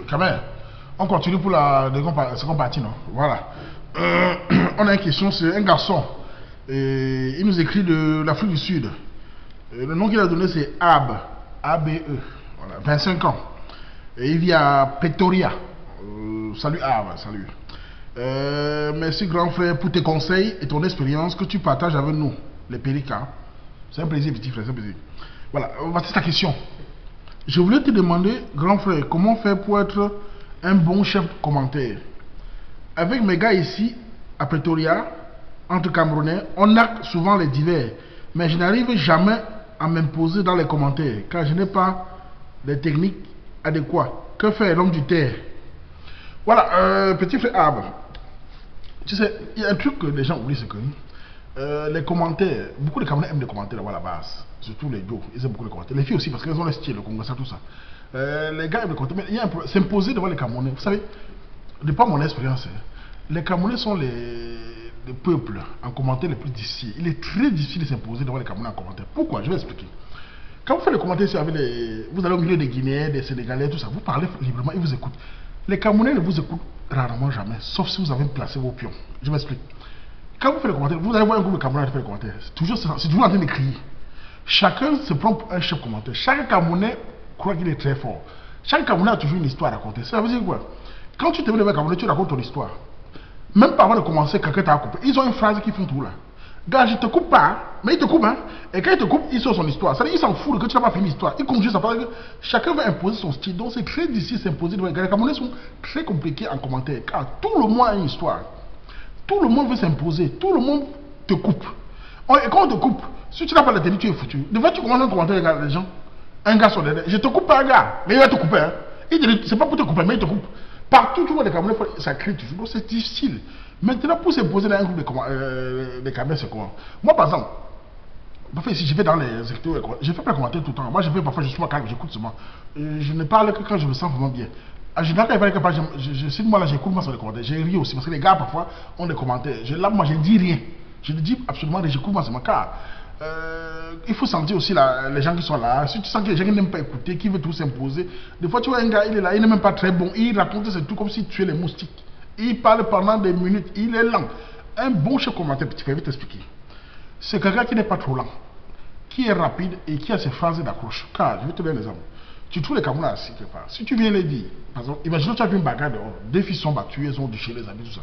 quand même. On continue pour la seconde partie, non? Voilà. On a une question, c'est un garçon. Il nous écrit de l'Afrique du Sud. Le nom qu'il a donné, c'est Ab. A-B-E. Voilà, 25 ans. Et il vit à Pretoria. Salut Ab, salut. Merci grand frère pour tes conseils et ton expérience que tu partages avec nous, les pélicans. C'est un plaisir, petit frère, c'est un plaisir. Voilà, voici ta question. Je voulais te demander, grand frère, comment faire pour être un bon chef de commentaire. Avec mes gars ici, à Pretoria, entre Camerounais, on acte souvent les divers, mais je n'arrive jamais à m'imposer dans les commentaires, car je n'ai pas les techniques adéquates. Que faire l'homme du terre? Voilà, petit frère Arbre. Tu sais, il y a un truc que les gens oublient, c'est que les commentaires, beaucoup de Camerounais aiment les commentaires là-bas à la base, surtout les dos, ils aiment beaucoup les commentaires. Les filles aussi, parce qu'elles ont le style, le Congo, ça, tout ça. Les gars aiment les commentaires, mais il y a un problème, s'imposer devant les Camerounais. Vous savez, de par mon expérience, les Camerounais sont les peuples en commentaire les plus difficiles. Il est très difficile de s'imposer devant les Camerounais en commentaire. Pourquoi? Je vais expliquer. Quand vous faites les commentaires avec vous allez au milieu des Guinéens, des Sénégalais, tout ça, vous parlez librement, ils vous écoutent. Les Camerounais ne vous écoutent rarement jamais, sauf si vous avez placé vos pions. Je m'explique. Quand vous faites les commentaires, vous allez voir un groupe de Camerounais faire les commentaires. C'est toujours en train de crier. Chacun se prend pour un chef commentaire. Chaque Camerounais croit qu'il est très fort. Chaque Camerounais a toujours une histoire à raconter. Ça veut dire quoi? Quand tu te mets devant un Camerounais, tu racontes ton histoire. Même pas avant de commencer, quelqu'un t'a coupé. Ils ont une phrase qui font tout là. Gars, je te coupe pas, mais il te coupe, hein. Et quand il te coupe, il sort son histoire. Ça veut dire qu'il s'en fout que tu n'as pas fini l'histoire. Il continue sa parole. Chacun va imposer son style. Donc c'est très difficile de s'imposer devant les gars. Les Camerounais sont très compliqués en commentaire. Car tout le monde a une histoire. Tout le monde veut s'imposer. Tout le monde te coupe. Et quand on te coupe, si tu n'as pas la télé, tu es foutu. Devant, tu commences à commenter les gens. Un gars sur les je te coupe pas, un gars. Mais il va te couper, hein. Il dit, c'est pas pour te couper, mais il te coupe. Partout, tu vois les Camerounais, ça crie toujours. Donc c'est difficile. Maintenant, pour s'imposer dans un groupe de Camerounais, c'est comment? Moi, par exemple, parfois ici, je vais dans les secteurs, je fais pas commentaires tout le temps. Moi, je fais parfois, je suis calme, j'écoute seulement. Je ne parle que quand je me sens vraiment bien. En général, quand il parle, si moi là, j'écoute moi sur les commentaires. J'ai ri aussi, parce que les gars, parfois, ont des commentaires. Là, moi, je ne dis rien. Je ne dis absolument rien, j'écoute moi seulement. Car il faut sentir aussi les gens qui sont là. Si tu sens que les gens qui n'aiment pas écouter, qui veulent tout s'imposer, des fois, tu vois un gars, il est là, il n'est même pas très bon. Il raconte c'est tout comme s'il tuait les moustiques. Il parle pendant des minutes, il est lent. Un bon chef commentaire, petit frère, je vais t'expliquer. C'est quelqu'un qui n'est pas trop lent, qui est rapide et qui a ses phrases d'accroche. Car, je vais te donner un exemple. Tu trouves les Camerounais assis quelque part. Si tu viens les dire, par exemple, imagine que tu as vu une bagarre dehors, deux filles sont battues, elles ont déchiré les habits, tout ça.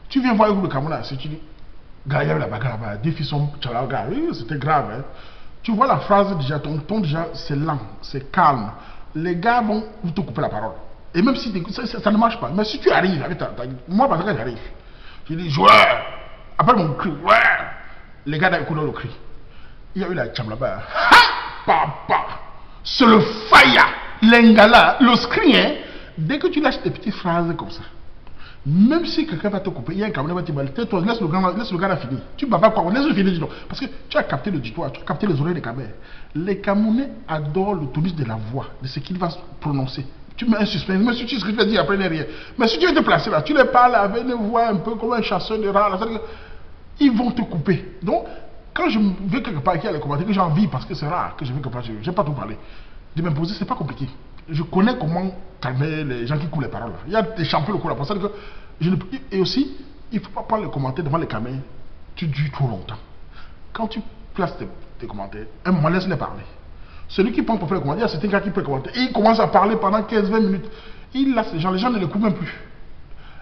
Tu viens voir un groupe de Camerounais assis, tu dis, gars, il y avait la bagarre là-bas, deux filles sont. Gars, oui, c'était grave. Hein. Tu vois la phrase déjà, ton ton déjà, c'est lent, c'est calme. Les gars vont te couper la parole. Et même si ça ne marche pas, mais si tu arrives avec moi par exemple j'arrive, je dis joueur, après mon cri, ouais, les gars d'un coup dans le cri, il y a eu la cham là-bas, ha, papa, c'est le faya, l'engala, le screen, hein? Dès que tu lâches des petites phrases comme ça, même si quelqu'un va te couper, il y a un Camerounais va te dire, tais-toi, laisse le gars finir, tu ne vas pas quoi, laisse-le finir, dis donc, parce que tu as capté le tutoir, tu as capté les oreilles des Camerounais. Les Camerounais adorent le tonisme de la voix, de ce qu'il va prononcer. Tu mets un suspense, mais si tu ce que tu vas dire après n'est rien. Mais si tu veux te placer là, tu les parles avec une voix un peu comme un chasseur de rats, là, ils vont te couper. Donc, quand je vais quelque part qui a les commentaires, que j'ai envie, parce que c'est rare que je vais quelque part, je n'aime pas tout parler, de m'imposer, c'est pas compliqué. Je connais comment calmer les gens qui coupent les paroles. Là. Il y a des champions de coup là, pour ça que et aussi, il ne faut pas prendre les commentaires devant les caméras, tu dures trop longtemps. Quand tu places tes commentaires, un moment, laisse-les parler. Celui qui prend pour faire le commentaire, c'est un gars qui peut commenter. Et il commence à parler pendant 15-20 minutes. Il laisse les gens ne l'écoutent même plus.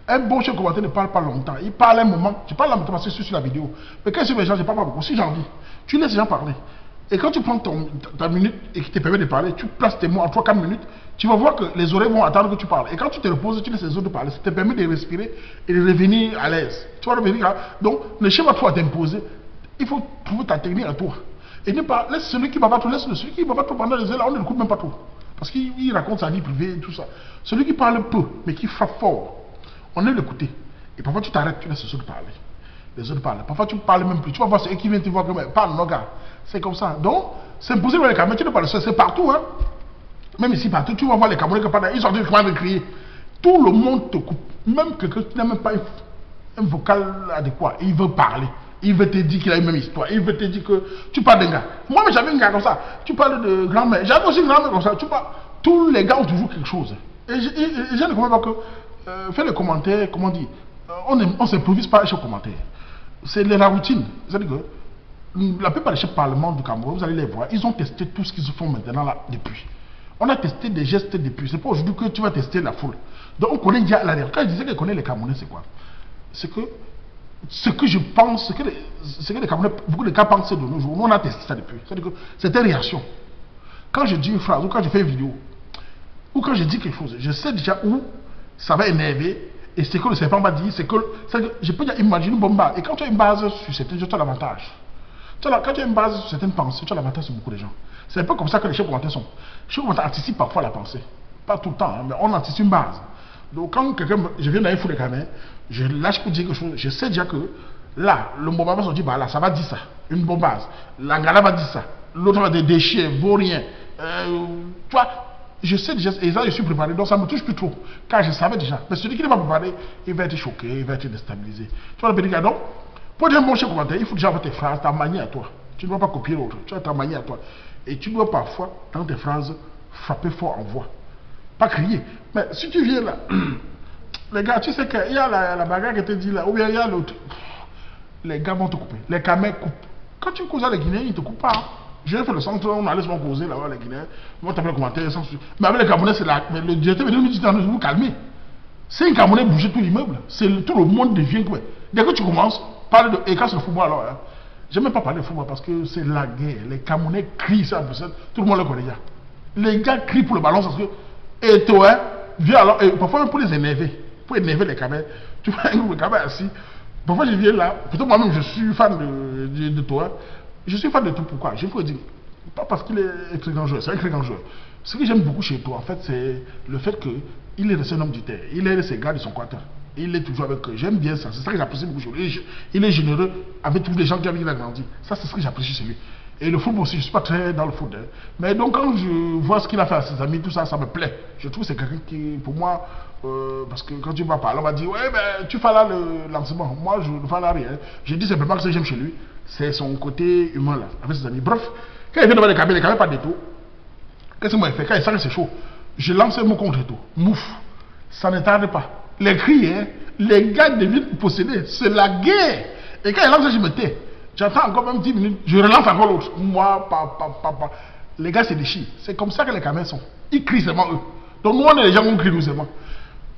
Un bon chef commentaire ne parle pas longtemps. Il parle un moment. Je parle longtemps parce que je suis sur la vidéo. Mais quand je suis les gens, je ne parle pas beaucoup. Si j'ai envie, tu laisses les gens parler. Et quand tu prends ta minute et qui te permet de parler, tu places tes mots en 3-4 minutes, tu vas voir que les oreilles vont attendre que tu parles. Et quand tu te reposes, tu laisses les autres parler. Ça te permet de respirer et de revenir à l'aise. Tu vas revenir là. Donc, ne cherche pas trop à t'imposer. Il faut trouver ta technique à toi. Et ne pas, laisse celui qui ne va pas trop, laisse celui qui ne va pas trop pendant les heures, là, on ne le coupe même pas trop. Parce qu'il raconte sa vie privée et tout ça. Celui qui parle peu, mais qui frappe fort, on aime l'écouter. Et parfois tu t'arrêtes, tu laisses les autres parler. Les autres parlent. Parfois tu ne parles même plus. Tu vas voir ceux qui viennent te voir comme parle, non gars. C'est comme ça. Donc, c'est impossible dans les Camerounais, tu ne parles pas, c'est partout. Hein. Même ici, partout, tu vas voir les Camerounais qui parlent, ils sont en train de crier. Tout le monde te coupe. Même quelqu'un qui n'a même pas un vocal adéquat, il veut parler. Il veut te dire qu'il a une même histoire. Il veut te dire que tu parles d'un gars. Moi, mais j'avais un gars comme ça. Tu parles de grand-mère. J'avais aussi une grand-mère comme ça. Tous les gars ont toujours quelque chose. Et je ne comprends pas que faire les commentaires, comment dire, on ne s'improvise pas à chaque commentaire. C'est la routine. C'est-à-dire que la plupart des chefs parlements du Cameroun, vous allez les voir, ils ont testé tout ce qu'ils font maintenant là depuis. On a testé des gestes depuis. C'est pas aujourd'hui que tu vas tester la foule. Donc on connaît déjà la réalité. Quand je disais qu'on connaît les Camerounais, c'est quoi? C'est que ce que je pense, ce que les Camerounais, beaucoup de cas pensent de nos jours, nous on a testé ça depuis. C'est-à-dire que c'était réaction. Quand je dis une phrase, ou quand je fais une vidéo, ou quand je dis quelque chose, je sais déjà où ça va énerver, et c'est que le serpent va dire, c'est que je peux déjà imaginer une bombe. Et quand tu as une base sur certaines choses, tu as l'avantage. Quand tu as une base sur certaines pensées, tu as l'avantage sur beaucoup de gens. C'est un peu comme ça que les chefs commentaires sont. Les chefs commentaires anticipent parfois la pensée. Pas tout le temps, hein, mais on anticipe une base. Donc quand je viens dans un fou de caméra, je lâche pour dire quelque chose, je sais déjà que là, le Mbomba va se dire, bah là, ça va dire ça, une bonne base. L'Angala va dire ça, l'autre va dire des chiens, vauriens. Tu vois, je sais déjà, et ça je suis préparé, donc ça ne me touche plus trop. Car je savais déjà. Mais celui qui n'est pas préparé, il va être choqué, il va être déstabilisé. Tu vois le petit gars, donc, pour dire un bon chef commentaire, il faut déjà avoir tes phrases, ta manière à toi. Tu ne dois pas copier l'autre, tu as ta manière à toi. Et tu dois parfois, dans tes phrases, frapper fort en voix. Pas crier. Mais si tu viens là, les gars, tu sais qu'il y a la bagarre qui te dit là, ou bien il y a l'autre. Les gars vont te couper. Les Camerounais coupent. Quand tu causes avec les Guinéens, ils ne te coupent pas. J'ai fait le centre, on allait se causer là-bas, les Guinéens. Ils vont taper le commentaire. Mais avec les Camerounais, c'est là. Mais le directeur me dit, vous calmez. C'est un Camerounais bouger tout l'immeuble. Tout le monde devient quoi. Dès que tu commences, parle de. Et quand c'est le football alors, hein, je n'aime même pas parler de football parce que c'est la guerre. Les Camerounais crient ça, tout le monde le connaît déjà. Les gars crient pour le ballon parce que. Et toi, hein, viens alors, et parfois même pour les énerver, pour énerver les Camerounais. Tu vois un groupe de Camerounais assis. Parfois je viens là, peut-être moi-même je suis fan de toi. Je suis fan de tout, pourquoi? Je peux dire, pas parce qu'il est très grand joueur, c'est un très grand joueur. Ce que j'aime beaucoup chez toi, en fait, c'est le fait qu'il est resté un homme du terre. Il aide ses gars de son quartier. Il est toujours avec eux. J'aime bien ça. C'est ça que j'apprécie beaucoup chez lui. Il est généreux avec tous les gens qui il a grandi. Ça, c'est ce que j'apprécie chez lui. Et le football aussi, je ne suis pas très dans le foot. Hein. Mais donc, quand je vois ce qu'il a fait à ses amis, tout ça, ça me plaît. Je trouve que c'est quelqu'un qui, pour moi, parce que quand tu vas parler, on va dire, ouais, ben, tu fais là le lancement. Moi, je ne fais là rien. Je dis simplement que ce que j'aime chez lui, c'est son côté humain là, avec ses amis. Bref, quand il vient devant les Camerounais pas des taux. Qu'est-ce que moi il fait? Quand il sent que c'est chaud, je lance un mot contre tout. Mouf. Ça ne tarde pas. Les cris, hein, les gars deviennent possédés. C'est la guerre. Et quand il lance, je me tais. J'attends encore même 10 minutes. Je relance encore l'autre. Moi, papa. Les gars se déchirent. C'est comme ça que les Camerounais sont. Ils crient seulement eux. Donc nous, on est les gens, on crie nous seulement.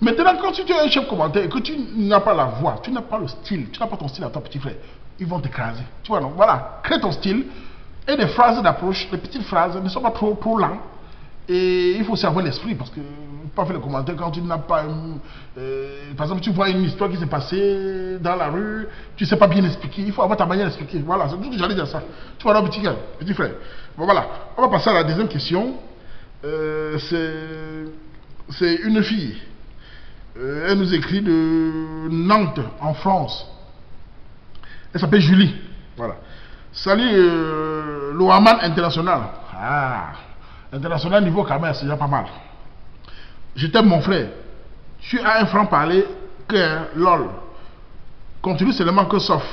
Maintenant, quand tu es un chef commentaire et que tu n'as pas la voix, tu n'as pas le style, tu n'as pas ton style à ton petit frère, ils vont t'écraser. Tu vois, donc voilà, crée ton style et des phrases d'approche, les petites phrases ne sont pas trop lentes. Et il faut aussi avoir l'esprit parce que pas faire les commentaires quand tu n'as pas. Par exemple, tu vois une histoire qui s'est passée dans la rue, tu ne sais pas bien expliquer, il faut avoir ta manière d'expliquer. Voilà, c'est tout que j'allais dire ça. Tu vois, là, petit gars, petit frère. Bon, voilà, on va passer à la deuxième question. C'est une fille. Elle nous écrit de Nantes, en France. Elle s'appelle Julie. Voilà. Salut, l'Oaman International. Ah, international niveau Cameroun, c'est déjà pas mal. Je t'aime, mon frère. Tu as un franc-parler que lol. Continue seulement que sauf.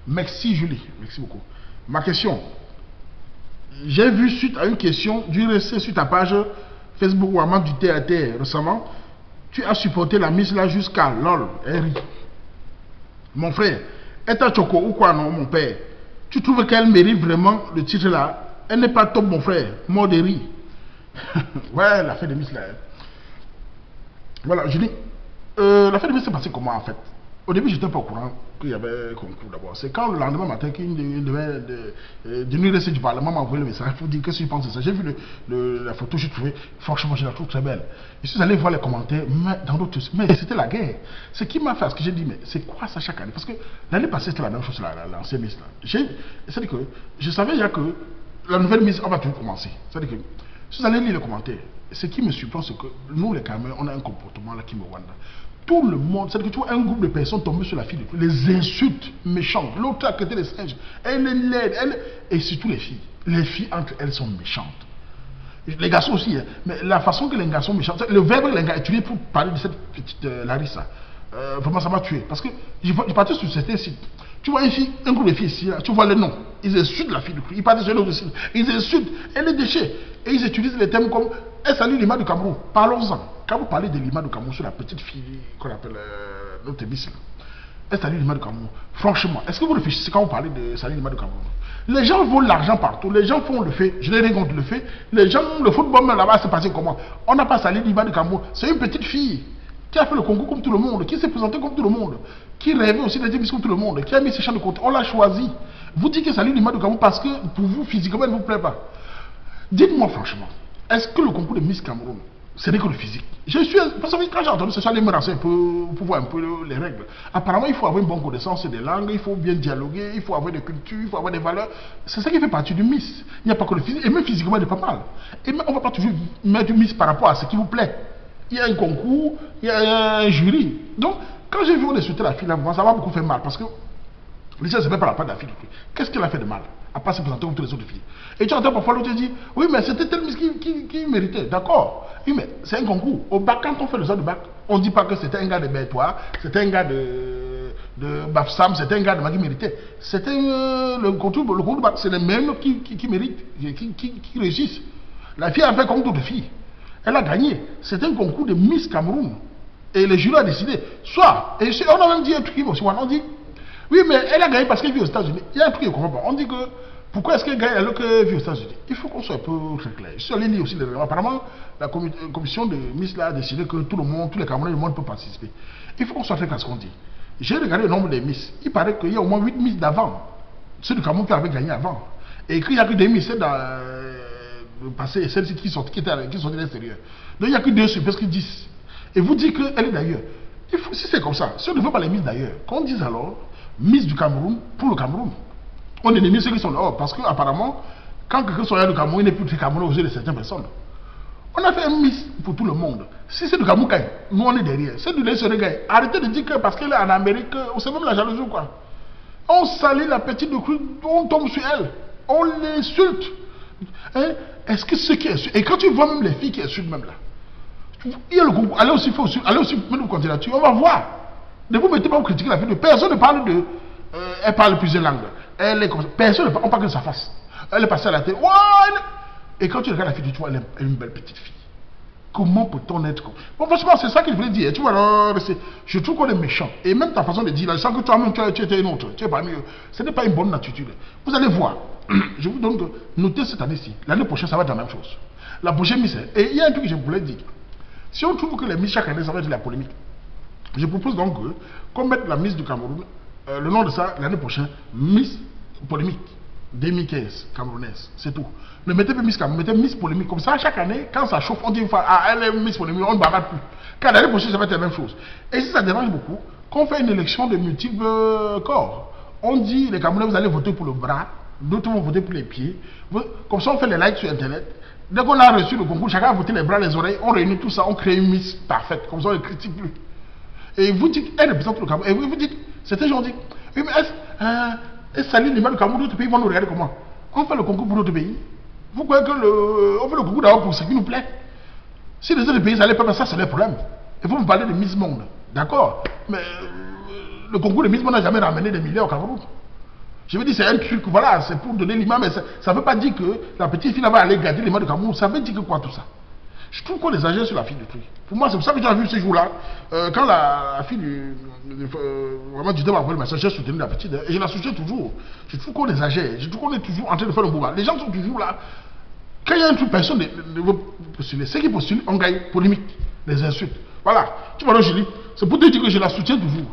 Merci, Julie. Merci beaucoup. Ma question. J'ai vu suite à une question du récit sur ta page Facebook Oaman du TAT récemment. Tu as supporté la mise là jusqu'à lol. Henry. Mon frère, est un choco ou quoi non, mon père? Tu trouves qu'elle mérite vraiment le titre là? Elle n'est pas top, mon frère. Mort de rire. Ouais, la fête de Miss là. Voilà, je dis. La fête de Miss s'est passée comment en fait? Au début, je n'étais pas au courant qu'il y avait concours d'abord. C'est quand le lendemain matin qu'une de nous rester du Parlement m'a envoyé le message pour dire qu'est-ce que je pense de ça. J'ai vu la photo, j'ai trouvé, franchement, je la trouve très belle. Je suis allé voir les commentaires, mais dans d'autres. Mais c'était la guerre. Ce qui m'a fait, ce que j'ai dit, mais c'est quoi ça chaque année? Parce que l'année passée, c'était la même chose, l'ancienne Miss là. C'est-à-dire que je savais déjà que la nouvelle Miss, on va tout commencer. C'est-à-dire que si vous allez lire les commentaires, ce qui me surprend, c'est que nous, les Camerounais, on a un comportement là qui me wanda. Tout le monde, c'est-à-dire que tu vois un groupe de personnes tomber sur la fille, les insultes méchantes, l'autre à côté des singes, elle est laide, et surtout les filles entre elles sont méchantes. Les garçons aussi, hein, mais la façon que les garçons méchants, le verbe que les gars utilisent pour parler de cette petite Larissa, vraiment ça m'a tué. Parce que je partais sur certains sites, tu vois un groupe de filles ici, là, tu vois les noms, ils insultent la fille du coup, ils partent sur l'autre site, ils insultent, elle est déchets, et ils utilisent les termes comme elle salue l'image du Cameroun. Parlons-en. Quand vous parlez de l'image du Cameroun sur la petite fille qu'on appelle notre Miss, elle salue l'image du Cameroun. Franchement, est-ce que vous réfléchissez quand vous parlez de salut l'image du Cameroun? Les gens volent l'argent partout. Les gens font le fait. Je n'ai rien contre le fait. Les gens, le football même là-bas, c'est passé comment? On n'a pas salué l'image du Cameroun. C'est une petite fille qui a fait le concours comme tout le monde, qui s'est présentée comme tout le monde, qui rêvait aussi d'être Miss comme tout le monde, qui a mis ses chants de côté. On l'a choisi. Vous dites que salut l'image du Cameroun parce que pour vous, physiquement, elle ne vous plaît pas. Dites-moi franchement, est-ce que le concours de Miss Cameroun, ce n'est que le physique? Je suis, parce que quand j'ai entendu ce soir, les me renseigner un peu pour voir un peu les règles. Apparemment, il faut avoir une bonne connaissance des langues, il faut bien dialoguer, il faut avoir des cultures, il faut avoir des valeurs. C'est ça qui fait partie du Miss. Il n'y a pas que le physique, et même physiquement, il n'est pas mal. Et même, on ne va pas toujours mettre du Miss par rapport à ce qui vous plaît. Il y a un concours, il y a un jury. Donc, quand j'ai vu on insulter la fille, là, ça m'a beaucoup fait mal parce que les gens ne savaient pas la part de la fille. Qu'est-ce qu'elle a fait de mal? À part se présenter comme toutes les autres filles. Et tu entends parfois l'autre dire, oui, mais c'était tel Miss qui méritait. D'accord. Oui, mais c'est un concours. Au bac, quand on fait le sort du bac, on ne dit pas que c'était un gars de Bertois, c'était un gars de Bafsam, c'était un gars de Magui méritait. C'était le concours du bac, c'est les mêmes qui méritent, qui réussissent. La fille a fait comme d'autres filles. Elle a gagné. C'est un concours de Miss Cameroun. Et le jury a décidé. Soit, et on a même dit un truc aussi, on dit, oui, mais elle a gagné parce qu'elle vit aux États-Unis. Il y a un truc qui ne comprend pas. On dit que, pourquoi est-ce qu'elle gagne alors qu'elle vit aux États-Unis? Il faut qu'on soit un peu très clair. Je suis allé lire aussi les règlements. Apparemment, la commission de Miss là a décidé que tout le monde, tous les Camerounais du monde peuvent participer. Il faut qu'on soit très clair à ce qu'on dit. J'ai regardé le nombre des Miss. Il paraît qu'il y a au moins 8 Miss d'avant. Ceux du Cameroun qui avaient gagné avant. Et qu'il n'y a que des Miss dans le passé et celles-ci qui sont de l'extérieur. Donc il n'y a que 2 sur presque 10. Et vous dites qu'elle est d'ailleurs. Si c'est comme ça, si on ne veut pas les Miss d'ailleurs, qu'on dise alors Miss du Cameroun pour le Cameroun. On élimine ceux qui sont dehors parce qu'apparemment, quand quelqu'un sort du Cameroun, il n'est plus très Cameroun aux yeux de certaines personnes. On a fait un Miss pour tout le monde. Si c'est du Cameroun gagne, nous on est derrière. C'est du l'extérieur gagne. Arrêtez de dire que parce qu'elle est en Amérique, on sait même la jalousie ou quoi. On salit la petite de cru, on tombe sur elle. On l'insulte. Hein? Est-ce que ceux qui insultent, et quand tu vois même les filles qui insultent même là, il y a le concours, allez aussi même candidature, on va voir. Ne vous mettez pas à critiquer la fille de personne ne parle de. Elle parle plusieurs langues. Elle est comme ça. Personne ne parle, on parle que de sa face. Elle est passée à la télé. Et quand tu regardes la fille, tu vois, elle est une belle petite fille. Comment peut-on être comme. Bon, franchement, c'est ça que je voulais dire. Tu vois, alors, je trouve qu'on est méchant. Et même ta façon de dire, là, je sens que toi-même, tu étais une autre. Tu es parmi eux. Ce n'est pas une bonne attitude. Vous allez voir. Je vous donne que notez cette année-ci. L'année prochaine, ça va être la même chose. La prochaine Miss. Et il y a un truc que je voulais dire. Si on trouve que les Miss chaque année, ça va être de la polémique. Je propose donc qu'on mette la Miss du Cameroun, le nom de ça, l'année prochaine, Miss Polémique 2015, camerounaise, c'est tout. Ne mettez pas Miss Cameroun, mettez Miss Polémique. Comme ça, chaque année, quand ça chauffe, on dit une fois, ah, elle est Miss Polémique, on ne bagarre plus. Car l'année prochaine, ça va être la même chose. Et si ça dérange beaucoup, qu'on fait une élection de multiples corps, on dit, les Camerounais, vous allez voter pour le bras, d'autres vont voter pour les pieds. Comme ça, on fait les likes sur Internet. Dès qu'on a reçu le concours, chacun a voté les bras, les oreilles, on réunit tout ça, on crée une Miss parfaite. Comme ça, on ne critique plus. Et vous dites, elle représente le Cameroun. Et vous dites, c'était gentil. Oui, mais salut l'image du Cameroun, d'autres pays vont nous regarder comment? On fait le concours pour d'autres pays. Vous croyez que on fait le concours d'abord pour ce qui nous plaît? Si les autres pays n'allaient pas faire ça, c'est leur problème. Il faut me parler de Miss Monde. D'accord? Mais le concours de Miss Monde n'a jamais ramené des milliers au Cameroun. Je veux dire, c'est un truc, voilà, c'est pour donner l'image, mais ça ne veut pas dire que la petite fille va aller garder l'image du Cameroun. Ça veut dire que quoi tout ça? Je trouve qu'on exagère sur la fille de truc. Pour moi, c'est pour ça que j'ai vu ce jour-là, quand la fille vraiment du débat, j'ai soutenu la petite, et je la soutiens toujours. Je trouve qu'on exagère, je trouve qu'on est toujours en train de faire le boulot. Les gens sont toujours là. Quand il y a un truc, personne ne veut postuler. Ceux qui postulent, on gagne polémique, les insultes. Voilà. Tu vois, Julie, c'est pour te dire que je la soutiens toujours.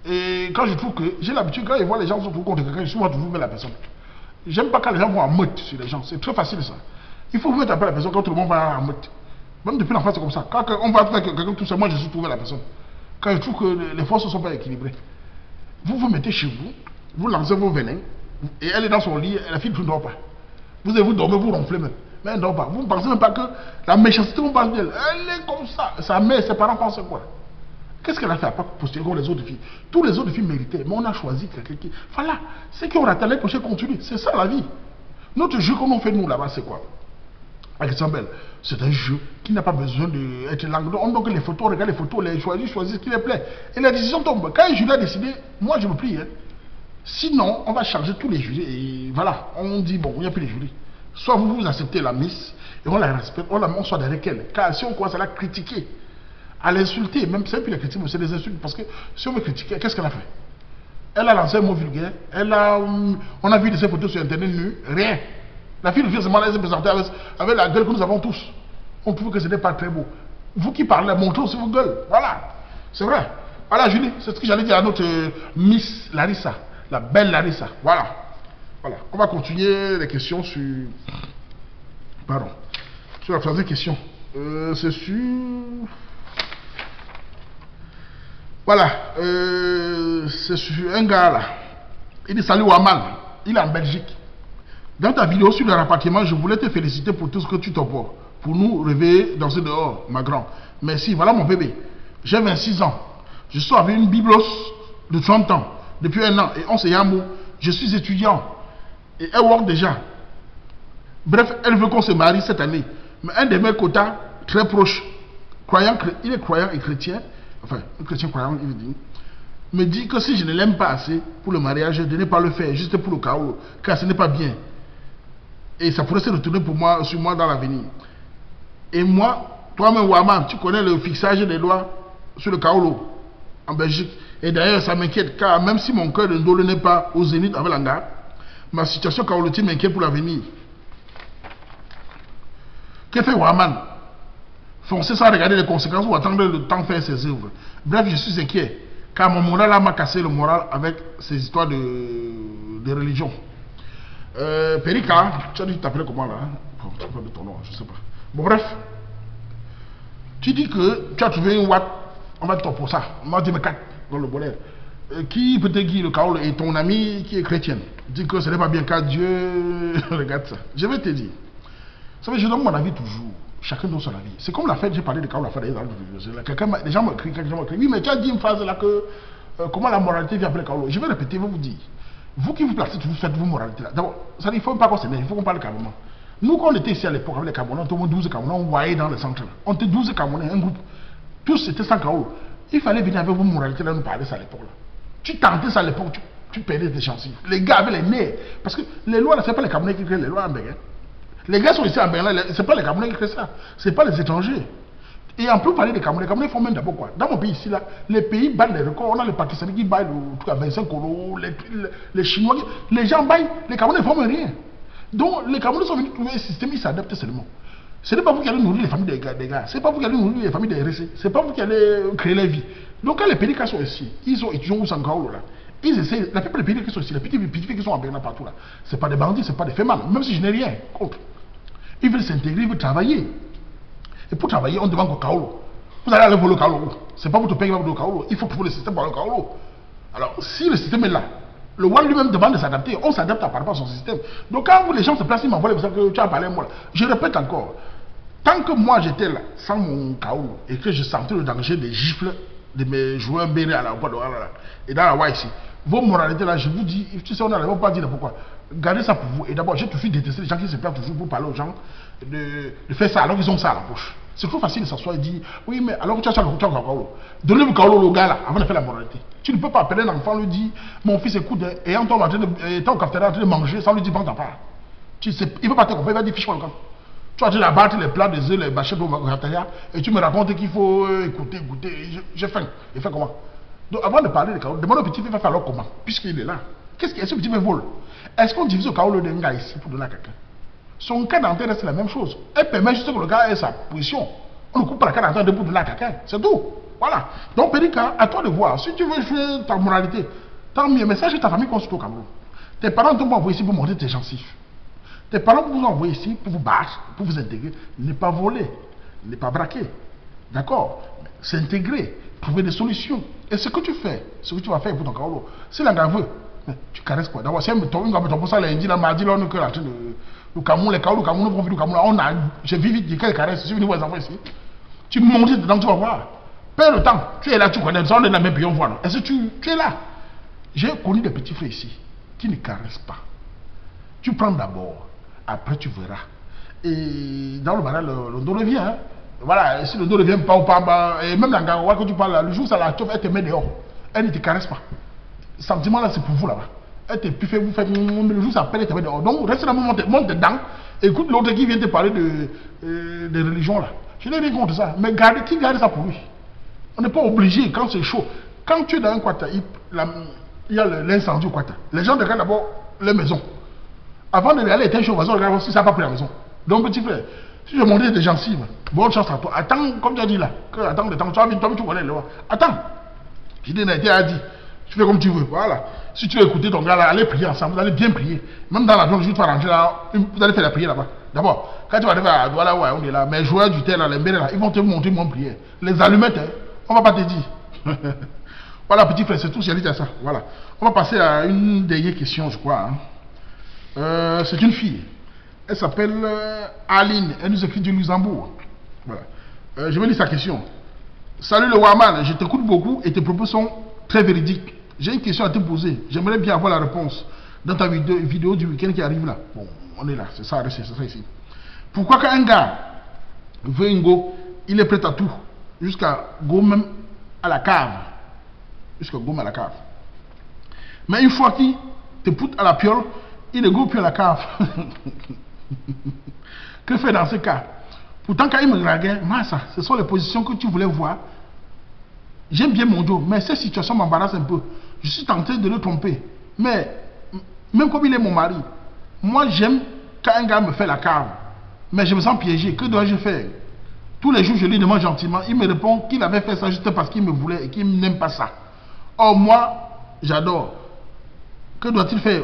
Et quand je trouve que j'ai l'habitude, quand je vois les gens sont toujours contre quelqu'un, je suis toujours vers la personne. J'aime pas quand les gens vont en meute sur les gens. C'est très facile ça. Il faut vous mettre un peu la personne quand tout le monde va en meute. Même depuis l'enfance, c'est comme ça. Quand on va faire quelqu'un tout seul, moi je suis trouvé la personne. Quand je trouve que les forces ne sont pas équilibrées. Vous vous mettez chez vous, vous lancez vos venins, et elle est dans son lit, la fille ne dort pas. Vous dormez, vous ronflez même. Mais elle ne dort pas. Vous ne pensez même pas que la méchanceté, vous parlez d'elle. Elle est comme ça. Sa mère, ses parents pensent quoi? Qu'est-ce qu'elle a fait à part postuler comme les autres filles? Tous les autres filles méritaient, mais on a choisi quelqu'un qui. Voilà. Ceux qui ont raté l'année prochaine continuent. C'est ça la vie. Notre jeu qu'on fait nous là-bas, c'est quoi? Par exemple, c'est un jeu qui n'a pas besoin d'être langue. Donc les photos, on regarde les photos, les choisit ce qui les plaît. Et la décision tombe. Quand un jury a décidé, moi je me plie. Hein. Sinon, on va charger tous les jurys. Et voilà, on dit, bon, il n'y a plus les jurys. Soit vous acceptez la Miss, Et on la respecte, on soit derrière elle. Car si on commence à la critiquer, à l'insulter, même c'est plus la critique, mais c'est des insultes. Parce que si on veut critiquer, qu'est-ce qu'elle a fait? Elle a lancé un mot vulgaire, on a vu de ses photos sur internet nues, rien. La fille de vieux, elle s'est présentée avec la gueule que nous avons tous. On trouve que ce n'est pas très beau. Vous qui parlez, montrez aussi vos gueules. Voilà. C'est vrai. Voilà, Julie, c'est ce que j'allais dire à notre Miss Larissa. La belle Larissa. Voilà. Voilà. On va continuer les questions sur. Pardon. Sur la troisième question. C'est sur. Voilà. C'est sur un gars là. Il dit salut Waman. Il est en Belgique. Dans ta vidéo sur le rapatriement, je voulais te féliciter pour tout ce que tu t'opportes. Pour nous réveiller dans ce dehors, ma grande. Merci. Voilà mon bébé. J'ai 26 ans. Je suis avec une biblos de 30 ans. Depuis un an. Et on sait un mot. Je suis étudiant. Et elle work déjà. Bref, elle veut qu'on se marie cette année. Mais un de mes quotas, très proche, croyant, il est croyant et chrétien, enfin, un chrétien croyant, il veut dire, me dit que si je ne l'aime pas assez pour le mariage, de ne pas le faire, juste pour le chaos, car ce n'est pas bien. Et ça pourrait se retourner sur moi dans l'avenir. Et moi, toi-même, Waman, tu connais le fixage des lois sur le chaos en Belgique. Et d'ailleurs, ça m'inquiète, car même si mon cœur de ndolo n'est pas au zénith avec l'anga, ma situation chaotique m'inquiète pour l'avenir. Que fait Waman? Foncer sans regarder les conséquences ou attendre le temps de faire ses œuvres. Bref, je suis inquiet, car mon moral m'a cassé le moral avec ces histoires de religion. Perika, tu as dit t'appeler comment là? Bon, tu parles de ton nom, je sais pas. Bon, bref. Tu dis que tu as trouvé une watt, on va te pour ça. On m'a dit, mais 4 dans le bonheur. Qui peut te guider le chaos et ton ami qui est chrétienne? Dis que ce n'est pas bien car Dieu regarde ça. Je vais te dire. Vous savez, je donne mon avis toujours. Chacun donne son avis. C'est comme la fête, j'ai parlé de chaos la fête d'ailleurs dans le vidéo. Les gens m'écrivent, oui, mais tu as dit une phrase là que comment la moralité vient après le chaos. Je vais répéter, je vais vous dire. Vous qui vous placez, vous faites vos moralités là. D'abord, ça il ne faut pas qu'on s'énerve, il faut qu'on parle calmement. Nous, quand on était ici à l'époque avec les Camerounais, on était 12 Camerounais, on voyait dans le centre. On était 12 Camerounais, un groupe. Tous étaient sans chaos. Il fallait venir avec vos moralités là, nous parler ça à l'époque là. Tu tentais ça à l'époque, tu perdais tes chances. Les gars avaient les nerfs. Parce que les lois, ce n'est pas les Camerounais qui créent les lois en Béguin. Les gars sont ici en Béguin, ce n'est pas les Camerounais qui créent ça. Ce n'est pas les étrangers. Et en plus, parler des Camerounais, les Camerounais font même d'abord quoi? Dans mon pays ici, là, les pays battent les records. On a les Pakistanais qui baillent le truc à 25 euros, les Chinois, les gens baillent, les Camerounais ne font rien. Donc, les Camerounais sont venus trouver un système, ils s'adaptent seulement. Ce n'est pas vous qui allez nourrir les familles des gars. Ce n'est pas vous qui allez nourrir les familles des RC. Ce n'est pas vous qui allez créer la vie. Donc, quand les pays qui sont ici, ils sont étudiants ou sans chaos là. Ils essaient, la plupart des pays qui sont ici, les petits filles qui sont en Bénin partout là, ce n'est pas des bandits, ce n'est pas des fémales, même si je n'ai rien contre. Ils veulent s'intégrer, ils veulent travailler. Et pour travailler, on demande au Kaolo. Vous allez aller voler au Kaolo. Ce n'est pas votre pays qui va voler au Kaolo. Il faut trouver le système pour aller au Kaolo. Alors, si le système est là, le One lui-même demande de s'adapter, on s'adapte par rapport à son système. Donc, quand vous, les gens se placent, ils m'envoient les messages que tu as parlé moi là. Je répète encore, tant que moi j'étais là, sans mon Kaolo, et que je sentais le danger des gifles de mes joueurs bénés à l'aéroport de Ouattara et dans la Wa ici, vos moralités là, je vous dis, tu sais, on n'arrive pas à dire pourquoi. Gardez ça pour vous. Et d'abord, j'ai toujours détesté les gens qui se plaignent toujours pour parler aux gens de faire ça alors qu'ils ont ça à la poche. C'est trop facile de s'asseoir et dire, oui, mais alors que tu as le Kaolo. Donnez-vous Kaolo au gars là avant de faire la moralité. Tu ne peux pas appeler un enfant, lui dire, mon fils écoute, et en train de, au cafétéria en train de manger, sans lui dire, bon, t'en parles. Il ne peut pas te comprendre, il va dire, fiche-moi le camp. Tu vas te battre les plats, des œufs, les bâchets pour le cafétéria, et tu me racontes qu'il faut écouter, j'ai faim. Il fait comment? Donc avant de parler de Kaolo, demande au petit fils, il va faire alors comment, puisqu'il est là. Qu'est-ce que ce petit fils vole? Est-ce qu'on divise au Kaolo d'un gars ici pour donner à quelqu'un? Son cas d'entrée reste la même chose. Elle permet juste que le gars ait sa position. On ne coupe pas la cas d'entrée pour donner à quelqu'un. C'est tout. Voilà. Donc, Périka, à toi de voir. Si tu veux jouer ta moralité, tant mieux. Mais sache que ta famille construit au Cameroun. Tes parents t'ont envoyé ici pour monter tes gencives. Tes parents vous ont envoyé ici pour vous battre, pour vous intégrer. Ne pas voler, ne pas braquer. D'accord? S'intégrer, trouver des solutions. Et ce que tu fais, ce que tu vas faire pour ton Kaolo, si l'un veut, tu caresses quoi? D'abord, si un pour ça, lundi, là, mardi, là, on est que là, le Cameroun, les Kaolo, le Cameroun, le Cameroun, on a, j'ai vu vite, quelques caresses, je suis venu voir les enfants ici. Tu montes dedans, tu vas voir. Perds le temps, tu es là, tu connais, on est dans le même pays, on voit. Est-ce que tu es là? J'ai connu des petits frères ici qui ne caressent pas. Tu prends d'abord, après tu verras. Et dans le malade, le dos revient. Hein. Voilà, si le dos ne vient pas ou pas, et même la garoua que tu parles, le jour où ça la chauffe, elle te met dehors. Elle ne te caresse pas. Ce sentiment là, c'est pour vous là-bas. Elle te fait, vous faites, le jour où ça pèle, elle te met dehors. Donc, reste là, monte dedans, Écoute l'autre qui vient te parler de religion là. Je n'ai rien contre ça. Mais qui garde ça pour lui? On n'est pas obligé quand c'est chaud. Quand tu es dans un quartier, il y a l'incendie au quartier. Les gens regardent d'abord les maisons. Avant d'aller éteindre chaud, ils regardent si ça n'a pas pris la maison. Donc petit frère, si je montre des gencives, bonne chance à toi. Attends, comme tu as dit là. Attends le temps. Toi, tu connais le roi. Attends. J'ai dit, tu fais comme tu veux. Voilà. Si tu veux écouter ton gars là, allez prier ensemble. Vous allez bien prier. Même dans l'avion, je vais te rentrer là. Vous allez faire la prière là-bas. D'abord, quand tu vas arriver à Douala, ouais, on est là. Mais joueurs du terre là, les mbérés là, ils vont te montrer mon prière. Les allumettes, hein, on va pas te dire. Voilà, petit frère, c'est tout. J'ai dit à ça. Voilà. On va passer à une dernière question, je crois. Hein. C'est une fille. Elle s'appelle Aline. Elle nous écrit du Luxembourg. Voilà. Je vais lire sa question. Salut le Waman, je t'écoute beaucoup et tes propos sont très véridiques. J'ai une question à te poser. J'aimerais bien avoir la réponse dans ta vidéo du week-end qui arrive là. Bon, on est là, c'est ça ici. Pourquoi quand un gars veut un go, il est prêt à tout, jusqu'à go même à la cave. Jusqu'à go même à la cave. Mais une fois qu'il te pousse à la piole, il ne go plus à la cave. Que faire dans ce cas? Pourtant, quand il me draguait, ça, ce sont les positions que tu voulais voir. J'aime bien mon dos, mais cette situation m'embarrasse un peu. Je suis tenté de le tromper. Mais, même comme il est mon mari, moi j'aime quand un gars me fait la cave. Mais je me sens piégé. Que dois-je faire? Tous les jours, je lui demande gentiment. Il me répond qu'il avait fait ça juste parce qu'il me voulait et qu'il n'aime pas ça. Or, moi, j'adore. Que doit-il faire?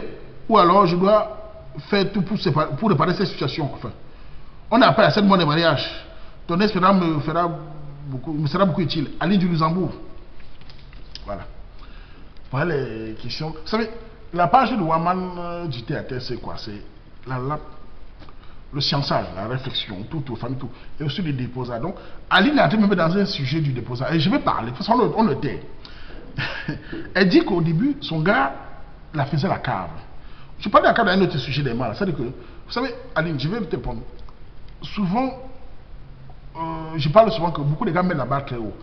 Ou alors, je dois faire tout pour réparer cette situation. Enfin. On est après à 7 mois de mariage. Ton expérience me sera beaucoup utile. Aline du Luxembourg. Voilà. Voilà les questions. Vous savez, la page de Waman du théâtre, c'est quoi? C'est le sciençage, la réflexion, tout, et aussi le déposat. Donc, Aline est en train de me mettre dans un sujet du déposat. Et je vais parler, parce qu'on le tait. Elle dit qu'au début, son gars la faisait la cave. Je parle de la cave d'un autre sujet des mâles. C'est-à-dire que, vous savez, Aline, je vais te répondre. Souvent, je parle souvent que beaucoup de gars mettent la barre très haut.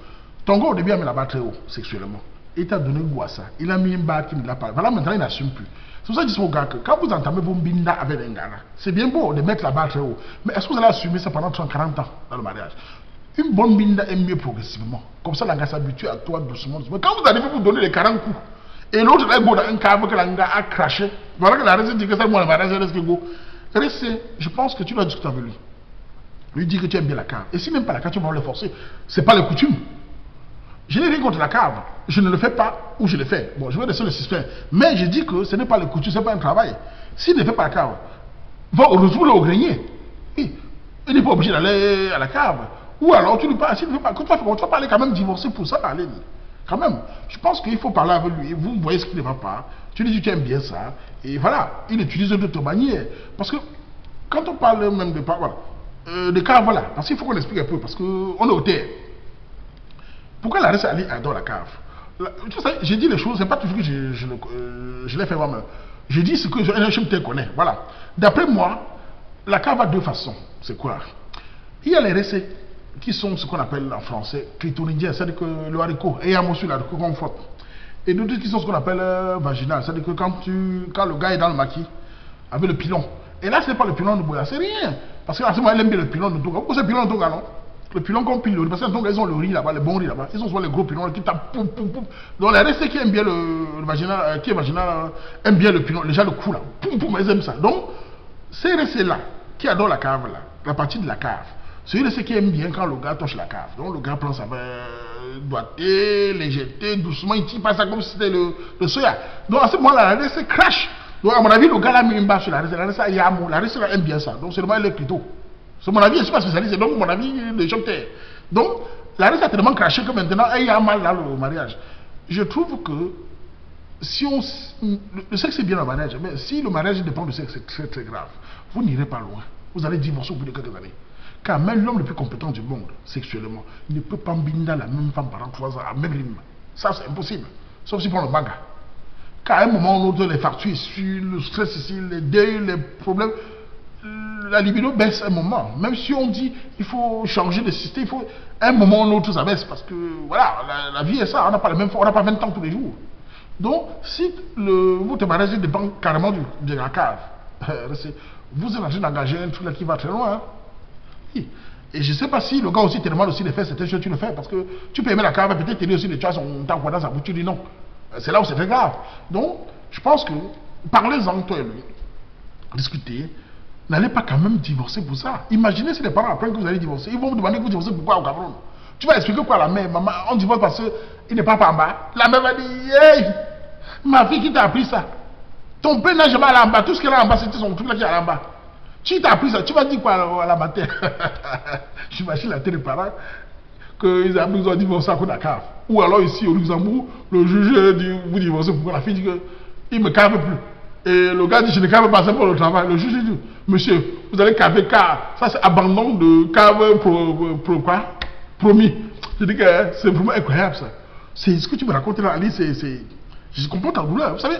Ton gars au début a mis la barre très haut sexuellement. Il t'a donné goût à ça. Il a mis une barre qui ne l'a pas. Voilà, maintenant il n'assume plus. C'est pour ça que je dis aux gars que quand vous entamez vos binda avec un gars, c'est bien beau de mettre la barre très haut. Mais est-ce que vous allez assumer ça pendant 30, 40 ans dans le mariage? Une bonne binda est mieux progressivement. Comme ça, l'anga s'habitue à toi doucement. Mais quand vous arrivez vous donner les 40 coups, et l'autre là, go dans un cave que l'anga a craché, voilà que la raison dit que ça, moi, le mariage, reste que go. Je pense que tu dois discuter avec lui. Lui dire que tu aimes bien la cave. Et si même pas la cave, tu vas le forcer. C'est pas les coutumes. Je n'ai rien contre la cave. Je ne le fais pas ou je le fais. Bon, je vais laisser le système. Mais je dis que ce n'est pas les coutumes, ce n'est pas un travail. S'il ne fait pas la cave, va retrouver au grenier. Il n'est pas obligé d'aller à la cave. Ou alors, tu ne pas, s'il ne fait pas, quand tu vas pas aller quand même divorcer pour ça, aller. Quand même. Je pense qu'il faut parler avec lui. Vous voyez ce qui ne va pas. Tu lui dis que tu aimes bien ça. Et voilà. Il utilise d'autres manières. Parce que quand on parle même de voilà. De cave, voilà. Parce qu'il faut qu'on explique un peu. Parce qu'on est au terre. Pourquoi la Larissa Ali adore la cave? J'ai dit les choses, c'est pas toujours que je l'ai fait moi-même. Je dis ce que je me connais. Voilà. D'après moi, la cave a deux façons. C'est quoi? Il y a les recettes qui sont ce qu'on appelle en français clitoridiens, c'est-à-dire que le haricot, et il y a monsieur l'haricot qu'on frotte. Et d'autres qui sont ce qu'on appelle vaginal, c'est-à-dire que quand le gars est dans le maquis, avec le pilon. Et là, c'est pas le pilon de Boya, c'est rien. Parce qu'en ce moment, il aime bien le pilon de Toga. Pourquoi c'est le pilon de Toga, non? Le pilon qu'on pile le riz, parce que ils ont le riz là-bas, le bon riz là-bas. Ils ont souvent les gros pilons qui tapent, poum, poum, poum. Donc les restes qui aiment bien le vaginal, qui est vaginal, aiment bien le pilon, déjà le coup là, poum, poum, ils aiment ça. Donc, ces restes-là, qui adorent la cave là, la partie de la cave, c'est une restes qui aime bien quand le gars touche la cave. Donc le gars prend sa main, doigté, les jeter doucement, il tire pas ça comme si c'était le soya. Donc à ce moment-là, la reste crash. Donc à mon avis, le gars l'a mis une barre sur la reste aime bien ça. Donc seulement elle est plutôt. C'est mon avis, je ne suis pas spécialiste, donc mon avis, les gens t'aiment. Donc, la reste a tellement craché que maintenant, il y a mal dans le mariage. Je trouve que si le sexe est bien dans le mariage, mais si le mariage dépend du sexe, c'est très très grave. Vous n'irez pas loin. Vous allez divorcer au bout de quelques années. Car même l'homme le plus compétent du monde, sexuellement, il ne peut pas binder la même femme pendant 3 ans à même rythme. Ça, c'est impossible. Sauf si pour le baga. Car à un moment ou l'autre, les factures ici, le stress ici, les deuils, les problèmes. La libido baisse un moment. Même si on dit il faut changer de système, il faut un moment ou l'autre ça baisse parce que voilà, la vie est ça, on n'a pas le même, on n'a pas 20 ans tous les jours. Donc si votre mariage dépend carrément de la cave, vous êtes en train d'engager un truc là qui va très loin. Hein. Oui. Et je ne sais pas si le gars aussi te demande aussi de faire certaines choses, tu le fais. Parce que tu peux aimer la cave, peut-être t'aider aussi de tuer son temps dans sa bouche, tu dis non. C'est là où c'est très grave. Donc, je pense que, parlez-en, toi et lui, discutez. N'allez pas quand même divorcer pour ça. Imaginez si les parents apprennent que vous allez divorcer. Ils vont vous demander que vous divorcez pourquoi au Cameroun. Tu vas expliquer quoi à la mère? Maman, on divorce parce qu'il n'est pas en bas. La mère va dire, hey, ma fille qui t'a appris ça. Ton père n'a jamais allé en bas. Tout ce qu'elle a en bas, c'était son truc là qui est en bas. Tu t'as appris ça. Tu vas dire quoi à la matin? J'imagine la télé parents qu'ils ont divorcé à cause de la cave. Ou alors ici au Luxembourg, le juge dit vous divorcez pourquoi la fille dit qu'il ne me cave plus. Et le gars dit je ne cave pas, c'est pour le travail. Le juge dit monsieur, vous allez caver car ça c'est abandon de cave promis. Je dis que c'est vraiment incroyable ça. C'est ce que tu me racontes là, Ali, je comprends ta douleur. Vous savez,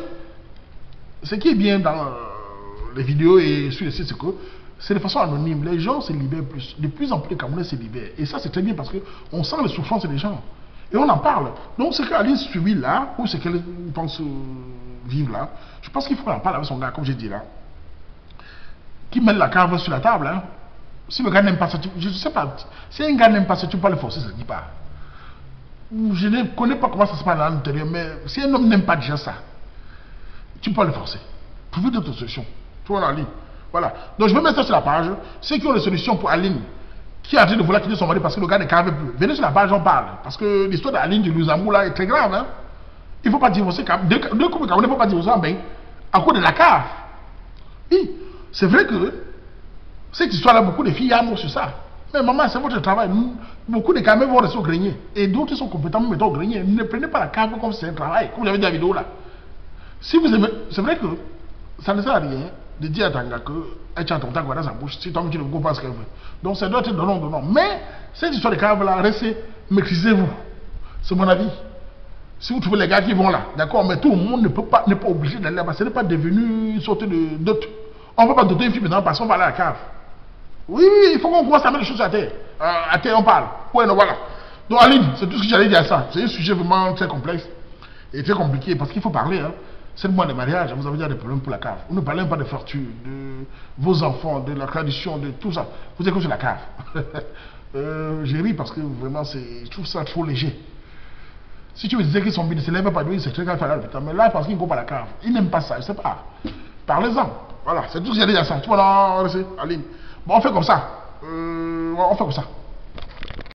ce qui est bien dans les vidéos et sur les sites, c'est que c'est de façon anonyme. Les gens se libèrent plus. De plus en plus, les Camerounais se libèrent. Et ça, c'est très bien parce qu'on sent les souffrances des gens. Et on en parle. Donc, ce qu'Alice subit là, ou ce qu'elle pense vivre là, je pense qu'il faut qu'on en parle avec son gars, comme j'ai dit là, qui met la cave sur la table. Hein. Si le gars n'aime pas ça, je ne sais pas. Si un gars n'aime pas ça, tu peux pas le forcer, ça ne dit pas. Je ne connais pas comment ça se passe à l'intérieur, mais si un homme n'aime pas déjà ça, tu peux pas le forcer. Trouver d'autres solutions. Tu vois, Aline. Voilà. Donc je vais mettre ça sur la page. Ceux qui ont des solutions pour Aline, qui a dit de vouloir quitter son mari parce que le gars ne cave plus. Venez sur la page, on parle. Parce que l'histoire d'Aline du Luxembourg là est très grave. Hein? Il ne faut pas divorcer. Deux couples camerounais ne faut pas divorcer en bain à cause de la cave. Oui. C'est vrai que cette histoire-là, beaucoup de filles y amour sur ça. Mais maman, c'est votre travail. Beaucoup de caméras vont rester au grenier. Et d'autres sont complètement mettants au grenier. Ne prenez pas la cave comme c'est un travail. Comme j'avais dit à la vidéo là. Si vous aimez, c'est vrai que ça ne sert à rien de dire à Tanga que elle tient ton temps dans sa bouche, si toi tu ne comprends pas ce qu'elle veut. Donc ça doit être donnant. Mais cette histoire de cave là, restez, maîtrisez-vous. C'est mon avis. Si vous trouvez les gars qui vont là, d'accord, mais tout le monde n'est pas obligé d'aller là-bas. Ce n'est pas devenu une sorte de dot. On ne va pas doter une fille maintenant parce qu'on va aller à la cave. Oui, il faut qu'on commence à mettre les choses à terre. À terre, on parle. Ouais, non, voilà. Donc Aline, c'est tout ce que j'allais dire à ça. C'est un sujet vraiment très complexe et très compliqué parce qu'il faut parler. Hein. C'est le mois de mariage, vous avez déjà des problèmes pour la cave. Vous ne parlez pas de fortune, de vos enfants, de la tradition, de tout ça. Vous êtes comme sur la cave. J'ai ri parce que vraiment, je trouve ça trop léger. Si tu me disais qu'ils sont bien, ne se lèvent pas de lui, c'est très grave, mais là, parce qu'ils ne vont pas la cave. Ils n'aiment pas ça, je ne sais pas. Parlez-en. Voilà, c'est tout ce que j'ai dit à ça. Tu vois, là, Aline. Bon, on fait comme ça. On fait comme ça.